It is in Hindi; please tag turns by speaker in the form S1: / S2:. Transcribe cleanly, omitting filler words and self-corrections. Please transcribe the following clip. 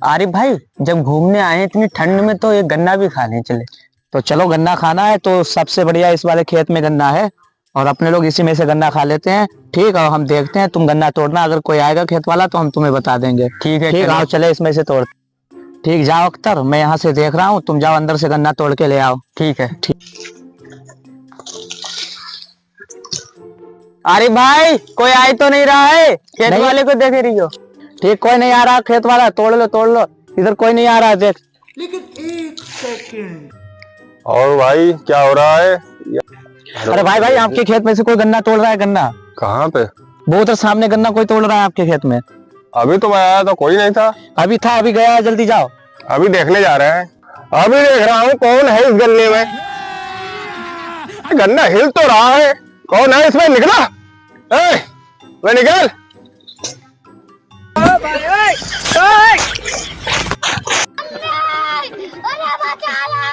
S1: आरिफ भाई, जब घूमने आए हैं इतनी ठंड में तो एक गन्ना भी खा लें चले।
S2: तो चलो, गन्ना खाना है तो सबसे बढ़िया इस वाले खेत में गन्ना है और अपने लोग इसी में से गन्ना खा लेते हैं। ठीक है, हम देखते हैं, तुम गन्ना तोड़ना, अगर कोई आएगा खेत वाला तो हम तुम्हें बता देंगे।
S1: ठीक है,
S2: ठीक, आओ चले इसमें से तोड़। ठीक, जाओ अख्तर, मैं यहाँ से देख रहा हूँ, तुम जाओ अंदर से गन्ना तोड़ के ले आओ।
S1: ठीक है।
S2: ठीक।
S1: आरिफ भाई, कोई आ तो नहीं रहा है? खेत
S2: नहीं।
S1: वाले को देख रही हो?
S2: ठीक, कोई नहीं आ रहा खेत वाला, तोड़ लो तोड़ लो, इधर कोई नहीं आ रहा, देख।
S3: लेकिन एक सेकंड।
S4: और भाई क्या हो रहा है?
S2: अरे भाई भाई, आपके खेत में से कोई गन्ना तोड़ रहा है। गन्ना
S4: कहाँ पे?
S2: वो उधर सामने गन्ना कोई तोड़ रहा है आपके खेत में।
S4: अभी तो मैं आया तो कोई नहीं था।
S2: अभी था, अभी गया है, जल्दी जाओ।
S4: अभी देखने जा रहे हैं। अभी देख रहा हूँ कौन है इस गन्ने में। गन्ना हिल तो रहा है, कौन है इसमें? निकला, वे निकल।